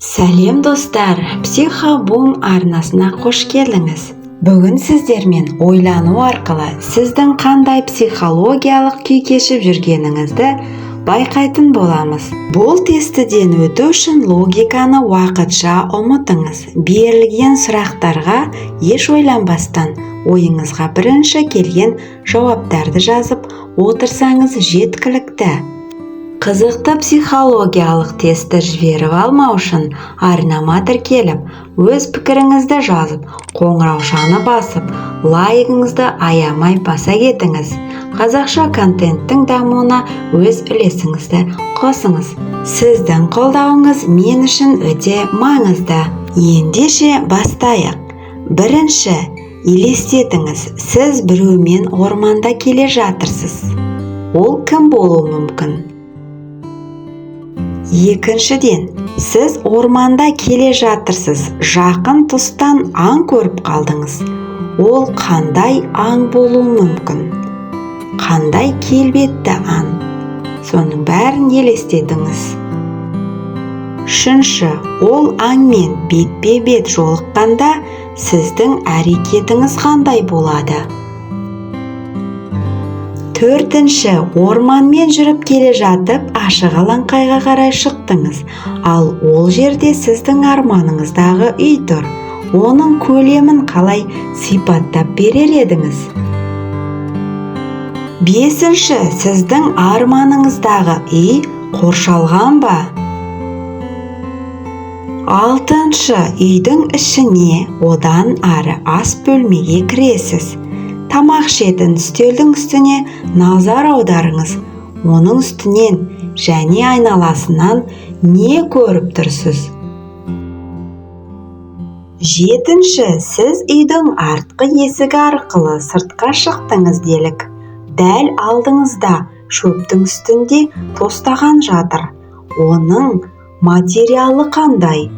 Сәлем достар, психобум арнасына қош келдіңіз. Бүгін сіздермен ойлану арқылы сіздің қандай психологиялық күй кешіп жүргеніңізді байқайтын боламыз. Бұл тестіден өту үшін логиканы уақытша ұмытыңыз. Берілген сұрақтарға еш ойланбастан ойыңызға бірінші келген жауаптарды жазып отырсаңыз жеткілікті. Қызықты психологиялық тестті жіберіп алмау үшін арнама тіркеліп, өз пікіріңізді жазып, қоңыраушаны басып, лайгыңызды аямай баса кетіңіз. Қазақша контенттің дамуына өз үлесіңізді қосыңыз. Сіздің қолдауыңыз мен үшін өте маңызды. Ендеше бастайық. Бірінші, елестетіңіз, сіз біреумен орманда келе жатырсыз. Ол кім болуы мүмкін? Екіншіден, сіз орманда келе жатырсыз, жақын тұстан аң көріп қалдыңыз. Ол қандай аң болуы мүмкін? Қандай келбетті аң? Соның бәрін елестетіңіз. Үшінші, ол аңмен бетпе-бет жолыққанда сіздің әрекетіңіз қандай болады? Төртінші, орманмен жүріп келе жатып, ашық алаңқайға қарай шықтыңыз, ал ол жерде сіздің арманыңыздағы үй тұр. Оның көлемін қалай сипаттап берер едіңіз? Бесінші, сіздің арманыңыздағы үй қоршалған ба? Алтыншы, үйдің ішіне одан ары ас бөлмеге кіресіз. Тамақ ішетін үстелдің үстіне назар аударыңыз. Оның үстінен және айналасынан не көріп тұрсыз? Жетінші, сіз үйдің артқы есігі арқылы сыртқа шықтыңыз делік. Дәл алдыңызда шөптің үстінде тостаған жатыр. Оның материалы қандай?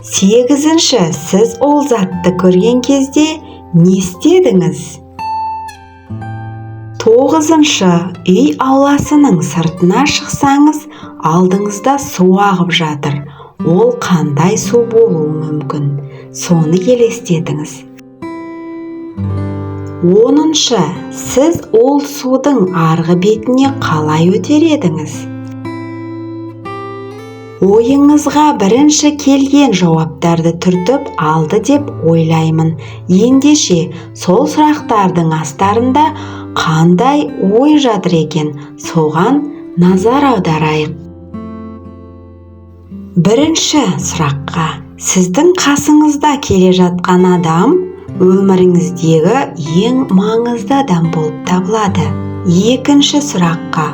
Сегізінші, сіз ол затты көрген кезде не істедіңіз? Тоғызыншы, үй ауласының сыртына шықсаңыз, алдыңызда су ағып жатыр. Ол қандай су болуы мүмкін? Соны елестетіңіз. Оныншы, сіз ол судың арғы бетіне қалай өтер едіңіз? Ойыңызға бірінші келген жауаптарды түртіп алды деп ойлаймын. Ендеше сол сұрақтардың астарында қандай ой жатыр екен, соған назар аударайық. Бірінші сұраққа, сіздің қасыңызда келе жатқан адам өміріңіздегі ең маңызды адам болып табылады. Екінші сұраққа,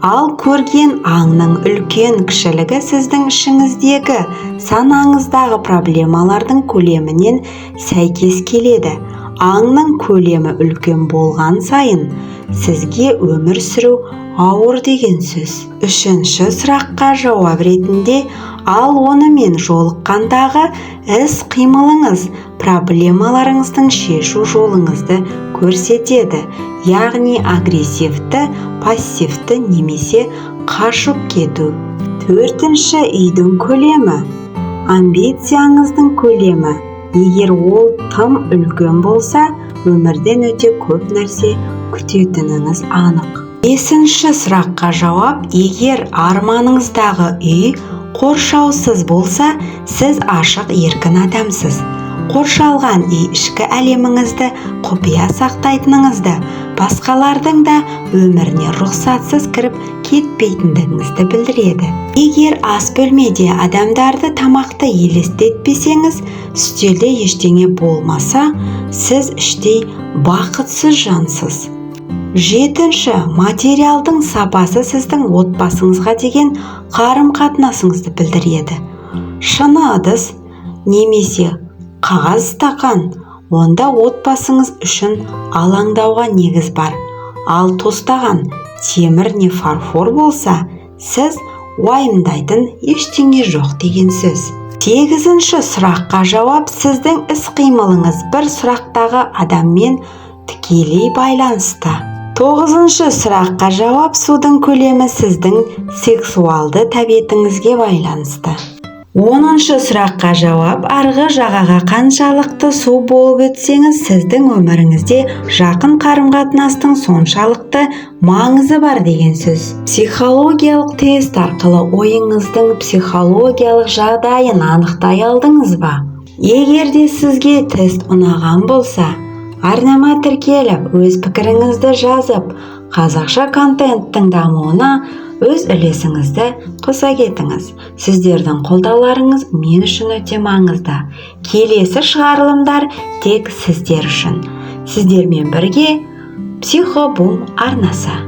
ал көрген аңның үлкен кішілігі сіздің ішіңіздегі санаңыздағы проблемалардың көлемінен сәйкес келеді. Аңның көлемі үлкен болған сайын сізге өмір сүру ауыр деген сөз. Үшінші сұраққа жауап ретінде, ал онымен жолыққандағы іс-қимылыңыз проблемаларыңыздың шешу жолыңызды көрсетеді, яғни агрессивті, пассивті немесе қашып кету. Төртінші, үйдің көлемі, амбицияңыздың көлемі. Егер ол тым үлкен болса, өмірден өте көп нәрсе күтетініңіз анық. Бесінші сұраққа жауап, егер арманыңыздағы үй қоршаусыз болса, сіз ашық еркін адамсыз. Қоршалған үй ішкі әлеміңізді құпия сақтайтыныңызды, басқалардың да өміріне рұқсатсыз кіріп кетпейтіндігіңізді білдіреді. Егер ас бөлмеде адамдарды тамақты елестетпесеңіз, үстелде ештеңе болмаса, сіз іштей бақытсыз жансыз. Жетінші, материалдың сапасы сіздің отбасыңызға деген қарым-қатынасыңызды білдіреді. Шыны ыдыс немесе қағаз стақан, онда отбасыңыз үшін алаңдауға негіз бар. Ал тостаған темір не фарфор болса, сіз уайымдайтын ештеңе жоқ деген сөз. Сегізінші сұраққа жауап, сіздің іс-қимылыңыз бір сұрақтағы адаммен тікелей байланысты. 9-шы сұраққа жауап: судың көлемі сіздің сексуалды тәбетіңізге байланысты. 10-шы сұраққа жауап: арғы жағаға қаншалықты су болып өтсеңіз, сіздің өміріңізде жақын қарым-қатынастың соншалықты маңызы бар деген сөз. Психологиялық тест арқылы ойыңыздың психологиялық жағдайын анықтай алдыңыз ба? Егер де сізге тест ұнаған болса, арнама тіркеліп, өз пікіріңізді жазып, қазақша контенттің дамуына өз үлесіңізді қоса кетіңіз. Сіздердің қолдауларыңыз мен үшін өте маңызды. Келесі шығарылымдар тек сіздер үшін. Сіздермен бірге Психобум арнасы.